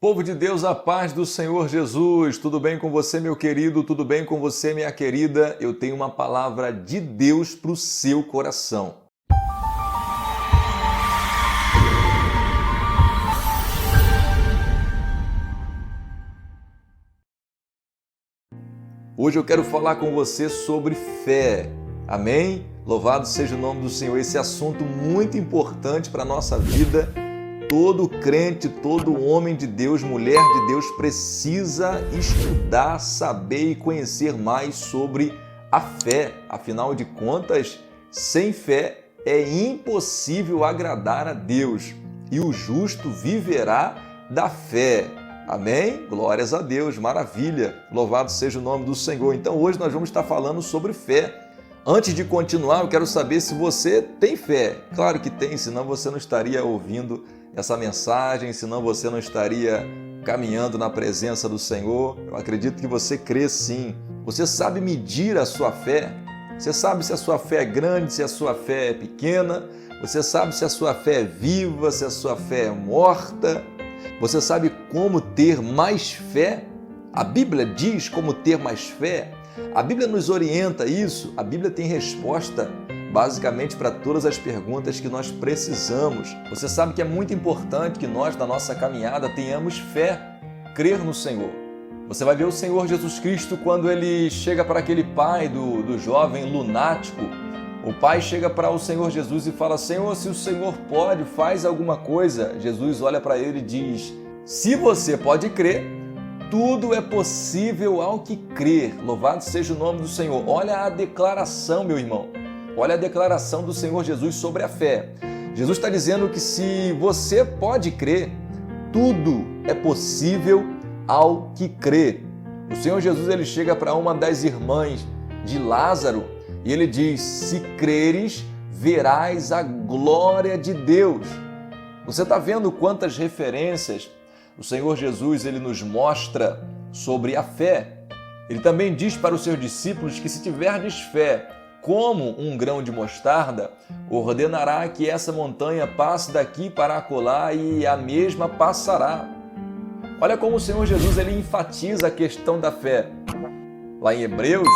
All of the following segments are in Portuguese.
Povo de Deus, a paz do Senhor Jesus, tudo bem com você, meu querido? Tudo bem com você, minha querida? Eu tenho uma palavra de Deus para o seu coração. Hoje eu quero falar com você sobre fé, amém? Louvado seja o nome do Senhor, esse assunto muito importante para a nossa vida. Todo crente, todo homem de Deus, mulher de Deus precisa estudar, saber e conhecer mais sobre a fé. Afinal de contas, sem fé é impossível agradar a Deus e o justo viverá da fé. Amém? Glórias a Deus, maravilha. Louvado seja o nome do Senhor. Então hoje nós vamos estar falando sobre fé. Antes de continuar, eu quero saber se você tem fé. Claro que tem, senão você não estaria ouvindo essa mensagem, senão você não estaria caminhando na presença do Senhor. Eu acredito que você crê sim. Você sabe medir a sua fé? Você sabe se a sua fé é grande, se a sua fé é pequena? Você sabe se a sua fé é viva, se a sua fé é morta? Você sabe como ter mais fé? A Bíblia diz como ter mais fé. A Bíblia nos orienta a isso. A Bíblia tem resposta basicamente para todas as perguntas que nós precisamos. Você sabe que é muito importante que nós, na nossa caminhada, tenhamos fé, crer no Senhor. Você vai ver o Senhor Jesus Cristo quando ele chega para aquele pai do jovem lunático. O pai chega para o Senhor Jesus e fala: Senhor, se o Senhor pode, faz alguma coisa. Jesus olha para ele e diz: se você pode crer, tudo é possível ao que crer. Louvado seja o nome do Senhor. Olha a declaração, meu irmão. Olha a declaração do Senhor Jesus sobre a fé. Jesus está dizendo que se você pode crer, tudo é possível ao que crê. O Senhor Jesus ele chega para uma das irmãs de Lázaro e ele diz: se creres, verás a glória de Deus. Você está vendo quantas referências o Senhor Jesus ele nos mostra sobre a fé? Ele também diz para os seus discípulos que se tiverdes fé como um grão de mostarda, ordenará que essa montanha passe daqui para acolá e a mesma passará. Olha como o Senhor Jesus ele enfatiza a questão da fé. Lá em Hebreus,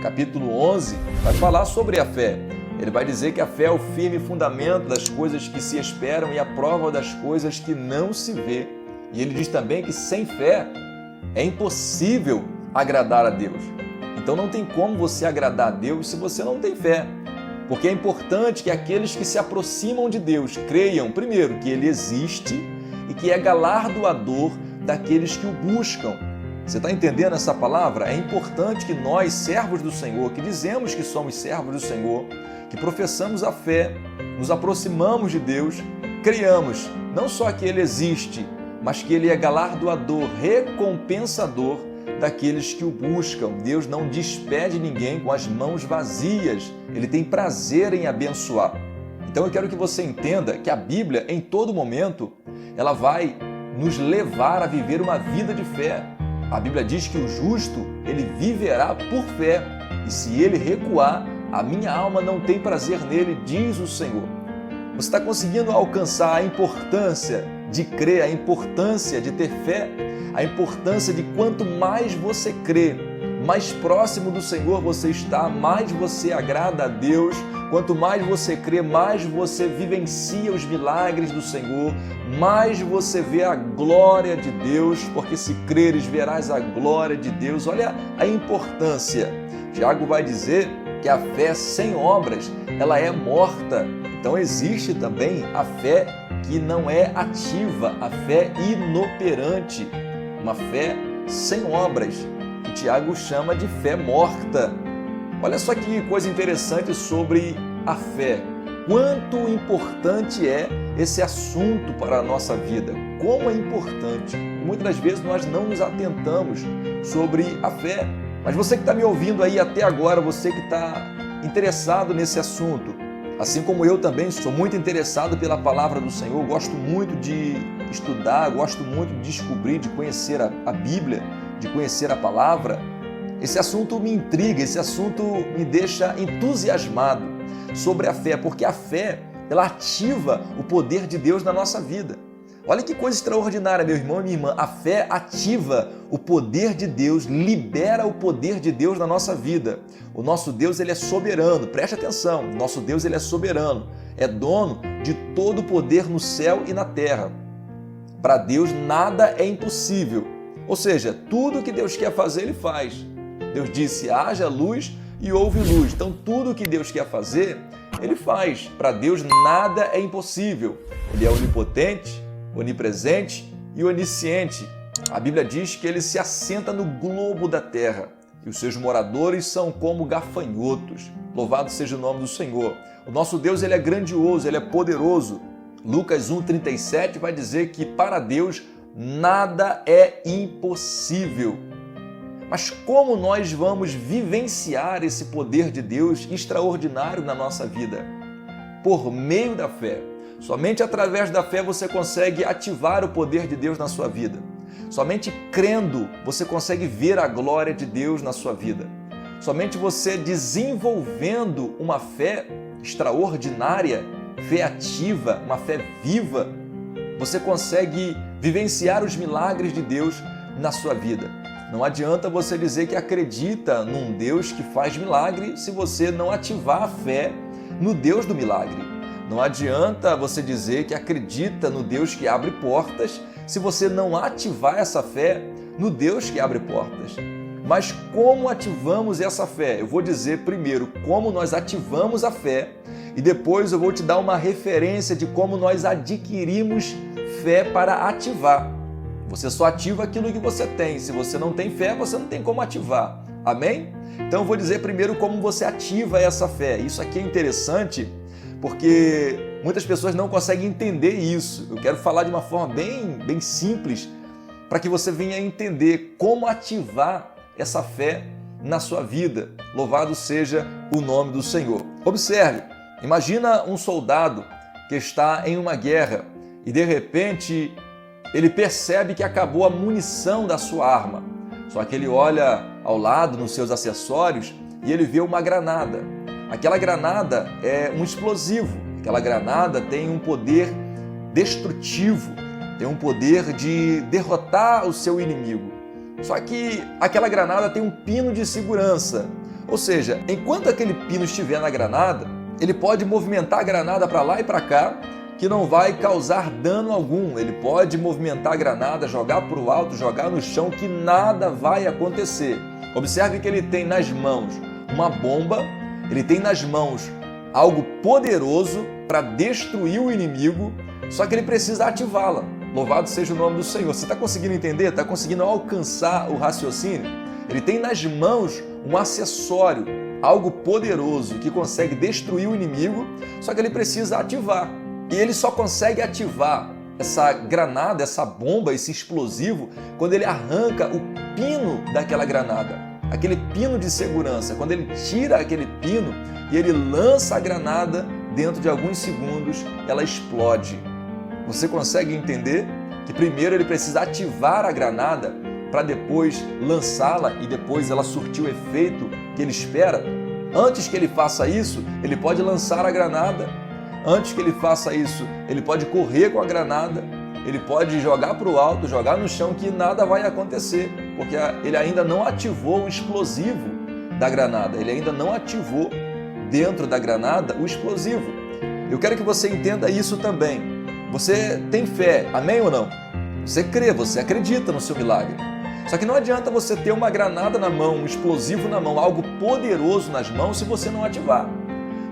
capítulo 11, vai falar sobre a fé. Ele vai dizer que a fé é o firme fundamento das coisas que se esperam e a prova das coisas que não se vê. E ele diz também que sem fé é impossível agradar a Deus. Então não tem como você agradar a Deus se você não tem fé. Porque é importante que aqueles que se aproximam de Deus creiam, primeiro, que Ele existe e que é galardoador daqueles que o buscam. Você está entendendo essa palavra? É importante que nós, servos do Senhor, que dizemos que somos servos do Senhor, que professamos a fé, nos aproximamos de Deus, creiamos não só que Ele existe, mas que Ele é galardoador, recompensador daqueles que o buscam. Deus não despede ninguém com as mãos vazias. Ele tem prazer em abençoar. Então eu quero que você entenda que a Bíblia, em todo momento, ela vai nos levar a viver uma vida de fé. A Bíblia diz que o justo, ele viverá por fé. E se ele recuar, a minha alma não tem prazer nele, diz o Senhor. Você está conseguindo alcançar a importância de crer, a importância de ter fé, a importância de quanto mais você crê, mais próximo do Senhor você está, mais você agrada a Deus. Quanto mais você crê, mais você vivencia os milagres do Senhor, mais você vê a glória de Deus, porque se creres, verás a glória de Deus. Olha a importância. Tiago vai dizer que a fé sem obras, ela é morta. Então existe também a fé que não é ativa, a fé inoperante, uma fé sem obras, que Tiago chama de fé morta. Olha só que coisa interessante sobre a fé. Quanto importante é esse assunto para a nossa vida, como é importante. Muitas das vezes nós não nos atentamos sobre a fé. Mas você que está me ouvindo aí até agora, você que está interessado nesse assunto, assim como eu também sou muito interessado pela palavra do Senhor, gosto muito de estudar, gosto muito de descobrir, de conhecer a Bíblia, de conhecer a palavra. Esse assunto me intriga, esse assunto me deixa entusiasmado sobre a fé, porque a fé, ela ativa o poder de Deus na nossa vida. Olha que coisa extraordinária, meu irmão e minha irmã. A fé ativa o poder de Deus, libera o poder de Deus na nossa vida. O nosso Deus, ele é soberano, preste atenção. O nosso Deus, ele é soberano, é dono de todo o poder no céu e na terra. Para Deus, nada é impossível. Ou seja, tudo que Deus quer fazer, ele faz. Deus disse, haja luz e houve luz. Então, tudo que Deus quer fazer, ele faz. Para Deus, nada é impossível. Ele é onipotente, onipresente e onisciente. A Bíblia diz que ele se assenta no globo da terra e os seus moradores são como gafanhotos. Louvado seja o nome do Senhor. O nosso Deus, ele é grandioso, ele é poderoso. Lucas 1,37 vai dizer que para Deus nada é impossível. Mas como nós vamos vivenciar esse poder de Deus extraordinário na nossa vida? Por meio da fé. Somente através da fé você consegue ativar o poder de Deus na sua vida. Somente crendo você consegue ver a glória de Deus na sua vida. Somente você desenvolvendo uma fé extraordinária, fé ativa, uma fé viva, você consegue vivenciar os milagres de Deus na sua vida. Não adianta você dizer que acredita num Deus que faz milagre se você não ativar a fé no Deus do milagre. Não adianta você dizer que acredita no Deus que abre portas se você não ativar essa fé no Deus que abre portas. Mas como ativamos essa fé? Eu vou dizer primeiro como nós ativamos a fé e depois eu vou te dar uma referência de como nós adquirimos fé para ativar. Você só ativa aquilo que você tem. Se você não tem fé, você não tem como ativar. Amém? Então eu vou dizer primeiro como você ativa essa fé. Isso aqui é interessante porque muitas pessoas não conseguem entender isso. Eu quero falar de uma forma bem simples para que você venha entender como ativar essa fé na sua vida. Louvado seja o nome do Senhor. Observe, imagina um soldado que está em uma guerra e de repente ele percebe que acabou a munição da sua arma. Só que ele olha ao lado nos seus acessórios e ele vê uma granada. Aquela granada é um explosivo. Aquela granada tem um poder destrutivo, tem um poder de derrotar o seu inimigo. Só que aquela granada tem um pino de segurança. Ou seja, enquanto aquele pino estiver na granada, ele pode movimentar a granada para lá e para cá, que não vai causar dano algum. Ele pode movimentar a granada, jogar para o alto, jogar no chão, que nada vai acontecer. Observe que ele tem nas mãos uma bomba, ele tem nas mãos algo poderoso para destruir o inimigo, só que ele precisa ativá-la. Louvado seja o nome do Senhor. Você está conseguindo entender? Está conseguindo alcançar o raciocínio? Ele tem nas mãos um acessório, algo poderoso que consegue destruir o inimigo, só que ele precisa ativar. E ele só consegue ativar essa granada, essa bomba, esse explosivo, quando ele arranca o pino daquela granada, aquele pino de segurança. Quando ele tira aquele pino e ele lança a granada, dentro de alguns segundos ela explode. Você consegue entender que primeiro ele precisa ativar a granada para depois lançá-la e depois ela surtir o efeito que ele espera? Antes que ele faça isso, ele pode lançar a granada. Antes que ele faça isso, ele pode correr com a granada, ele pode jogar para o alto, jogar no chão, que nada vai acontecer, porque ele ainda não ativou o explosivo da granada, ele ainda não ativou dentro da granada o explosivo. Eu quero que você entenda isso também. Você tem fé, amém ou não? Você crê, você acredita no seu milagre. Só que não adianta você ter uma granada na mão, um explosivo na mão, algo poderoso nas mãos, se você não ativar.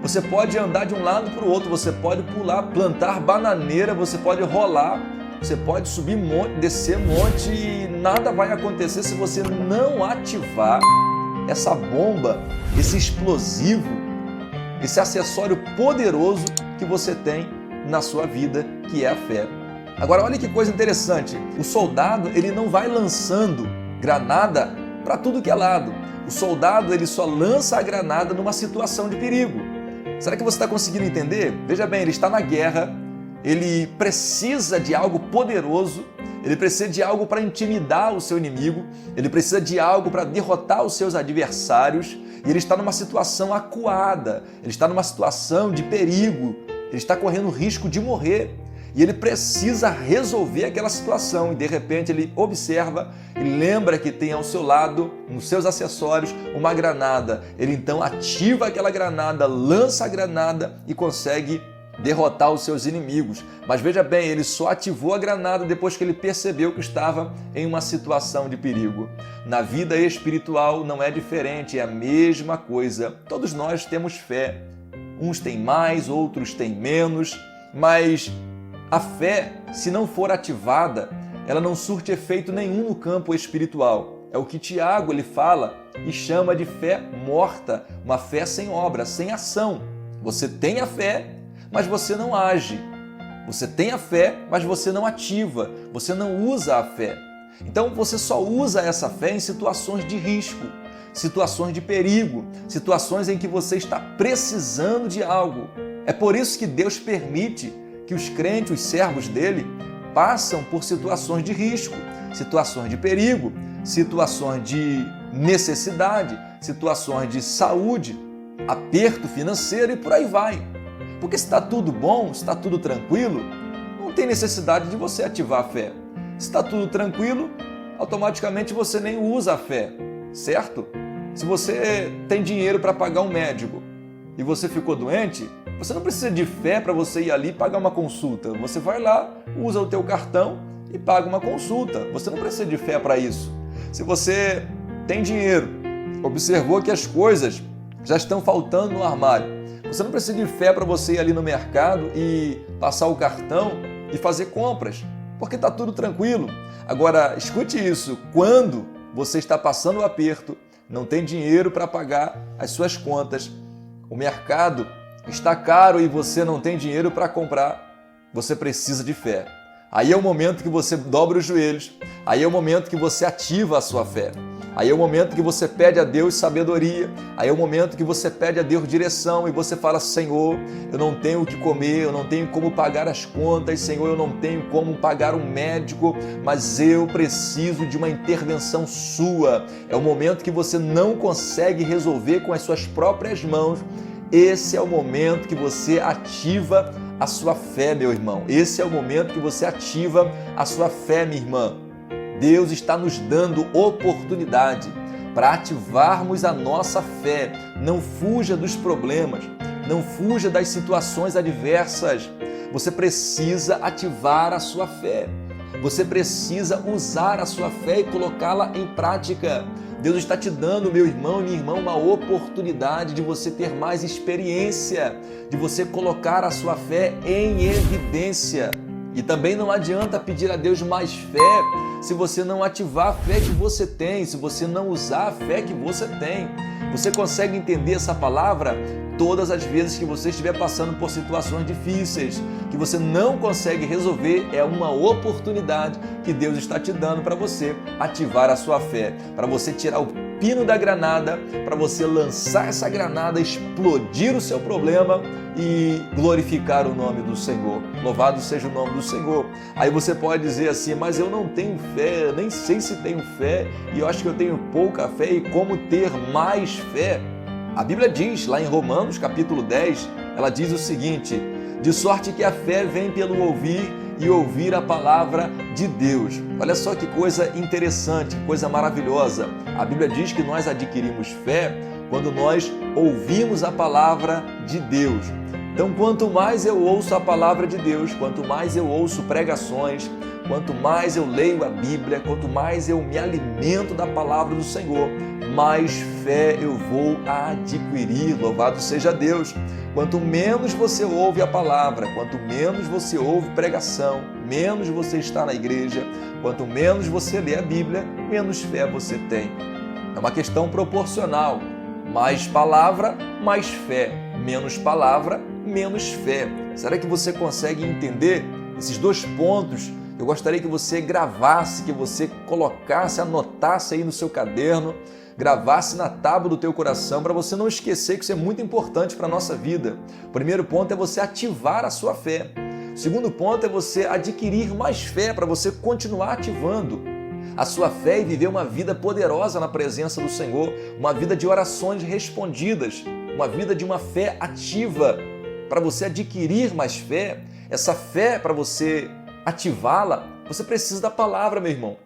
Você pode andar de um lado para o outro, você pode pular, plantar bananeira, você pode rolar, você pode subir monte, descer monte e nada vai acontecer se você não ativar essa bomba, esse explosivo, esse acessório poderoso que você tem na sua vida, que é a fé. Agora, olha que coisa interessante. O soldado, ele não vai lançando granada para tudo que é lado. O soldado, ele só lança a granada numa situação de perigo. Será que você está conseguindo entender? Veja bem, ele está na guerra, ele precisa de algo poderoso, ele precisa de algo para intimidar o seu inimigo, ele precisa de algo para derrotar os seus adversários e ele está numa situação acuada, ele está numa situação de perigo, ele está correndo risco de morrer. e ele precisa resolver aquela situação. E de repente ele observa e lembra que tem ao seu lado, nos seus acessórios, uma granada. Ele então ativa aquela granada, lança a granada e consegue derrotar os seus inimigos. Mas veja bem, ele só ativou a granada depois que ele percebeu que estava em uma situação de perigo. Na vida espiritual não é diferente, é a mesma coisa. Todos nós temos fé. Uns têm mais, outros têm menos, mas a fé, se não for ativada, ela não surte efeito nenhum no campo espiritual. É o que Tiago ele fala e chama de fé morta, uma fé sem obra, sem ação. Você tem a fé, mas você não age. Você tem a fé, mas você não ativa, você não usa a fé. Então você só usa essa fé em situações de risco, situações de perigo, situações em que você está precisando de algo. É por isso que Deus permite que os crentes, os servos dele, passam por situações de risco, situações de perigo, situações de necessidade, situações de saúde, aperto financeiro e por aí vai. Porque se está tudo bom, se está tudo tranquilo, não tem necessidade de você ativar a fé. Se está tudo tranquilo, automaticamente você nem usa a fé, certo? Se você tem dinheiro para pagar um médico e você ficou doente, você não precisa de fé para você ir ali e pagar uma consulta. Você vai lá, usa o teu cartão e paga uma consulta. Você não precisa de fé para isso. Se você tem dinheiro, observou que as coisas já estão faltando no armário, você não precisa de fé para você ir ali no mercado e passar o cartão e fazer compras, porque está tudo tranquilo. Agora, escute isso, quando você está passando o aperto, não tem dinheiro para pagar as suas contas, o mercado está caro e você não tem dinheiro para comprar, você precisa de fé. Aí é o momento que você dobra os joelhos, aí é o momento que você ativa a sua fé. Aí é o momento que você pede a Deus sabedoria, aí é o momento que você pede a Deus direção e você fala: Senhor, eu não tenho o que comer, eu não tenho como pagar as contas, Senhor, eu não tenho como pagar um médico, mas eu preciso de uma intervenção sua. É o momento que você não consegue resolver com as suas próprias mãos. Esse é o momento que você ativa a sua fé, meu irmão. Esse é o momento que você ativa a sua fé, minha irmã. Deus está nos dando oportunidade para ativarmos a nossa fé. Não fuja dos problemas, não fuja das situações adversas. Você precisa ativar a sua fé. Você precisa usar a sua fé e colocá-la em prática. Deus está te dando, meu irmão e minha irmã, uma oportunidade de você ter mais experiência, de você colocar a sua fé em evidência. E também não adianta pedir a Deus mais fé se você não ativar a fé que você tem, se você não usar a fé que você tem. Você consegue entender essa palavra? Todas as vezes que você estiver passando por situações difíceis, que você não consegue resolver, é uma oportunidade que Deus está te dando para você ativar a sua fé, para você tirar o pino da granada, para você lançar essa granada, explodir o seu problema e glorificar o nome do Senhor. Louvado seja o nome do Senhor. Aí você pode dizer assim: mas eu não tenho fé, eu nem sei se tenho fé, e eu acho que eu tenho pouca fé, e como ter mais fé? A Bíblia diz, lá em Romanos, capítulo 10, ela diz o seguinte: de sorte que a fé vem pelo ouvir e ouvir a palavra de Deus. Olha só que coisa interessante, coisa maravilhosa. A Bíblia diz que nós adquirimos fé quando nós ouvimos a palavra de Deus. Então, quanto mais eu ouço a palavra de Deus, quanto mais eu ouço pregações, quanto mais eu leio a Bíblia, quanto mais eu me alimento da palavra do Senhor, mais fé eu vou adquirir. Louvado seja Deus! Quanto menos você ouve a palavra, quanto menos você ouve pregação, menos você está na igreja, quanto menos você lê a Bíblia, menos fé você tem. É uma questão proporcional. Mais palavra, mais fé. Menos palavra, menos fé. Será que você consegue entender esses dois pontos? Eu gostaria que você gravasse, que você colocasse, anotasse aí no seu caderno, gravasse na tábua do teu coração, para você não esquecer que isso é muito importante para a nossa vida. O primeiro ponto é você ativar a sua fé. O segundo ponto é você adquirir mais fé para você continuar ativando a sua fé e viver uma vida poderosa na presença do Senhor, uma vida de orações respondidas, uma vida de uma fé ativa. Para você adquirir mais fé, Essa fé, para você ativá-la, você precisa da palavra, meu irmão.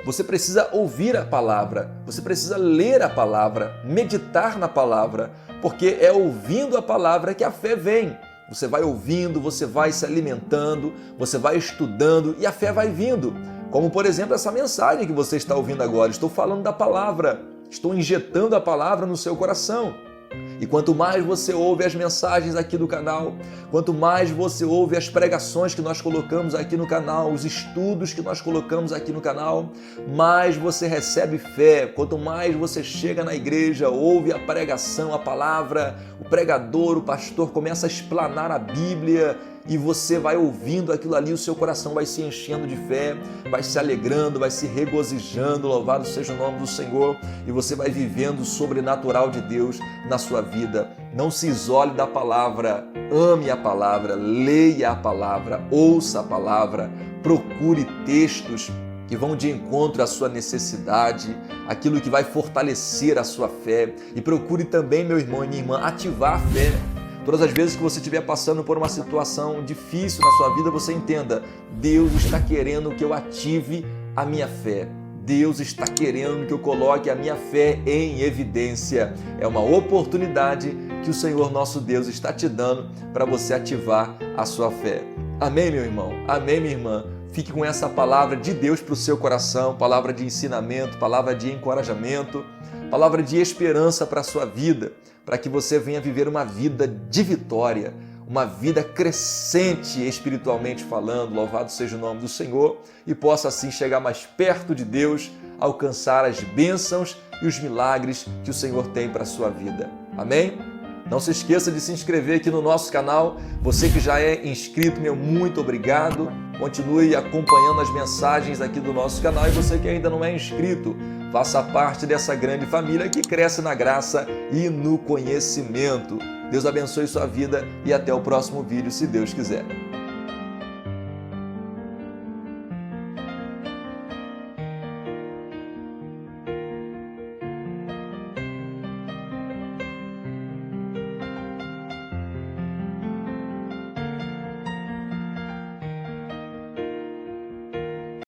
Você precisa ouvir a palavra, você precisa ler a palavra, meditar na palavra, porque é ouvindo a palavra que a fé vem. Você vai ouvindo, você vai se alimentando, você vai estudando e a fé vai vindo. Como, por exemplo, essa mensagem que você está ouvindo agora. Estou falando da palavra, estou injetando a palavra no seu coração. E quanto mais você ouve as mensagens aqui do canal, quanto mais você ouve as pregações que nós colocamos aqui no canal, os estudos que nós colocamos aqui no canal, mais você recebe fé. Quanto mais você chega na igreja, ouve a pregação, a palavra, o pregador, o pastor começa a explanar a Bíblia e você vai ouvindo aquilo ali, o seu coração vai se enchendo de fé, vai se alegrando, vai se regozijando, louvado seja o nome do Senhor, e você vai vivendo o sobrenatural de Deus na sua vida. Não se isole da palavra, ame a palavra, leia a palavra, ouça a palavra, procure textos que vão de encontro à sua necessidade, aquilo que vai fortalecer a sua fé, e procure também, meu irmão e minha irmã, ativar a fé. Todas as vezes que você estiver passando por uma situação difícil na sua vida, você entenda, Deus está querendo que eu ative a minha fé. Deus está querendo que eu coloque a minha fé em evidência. É uma oportunidade que o Senhor nosso Deus está te dando para você ativar a sua fé. Amém, meu irmão? Amém, minha irmã? Fique com essa palavra de Deus para o seu coração, palavra de ensinamento, palavra de encorajamento, palavra de esperança para a sua vida, para que você venha viver uma vida de vitória, uma vida crescente espiritualmente falando, louvado seja o nome do Senhor, e possa assim chegar mais perto de Deus, alcançar as bênçãos e os milagres que o Senhor tem para a sua vida. Amém? Não se esqueça de se inscrever aqui no nosso canal. Você que já é inscrito, meu muito obrigado. Continue acompanhando as mensagens aqui do nosso canal, e você que ainda não é inscrito, faça parte dessa grande família que cresce na graça e no conhecimento. Deus abençoe sua vida e até o próximo vídeo, se Deus quiser.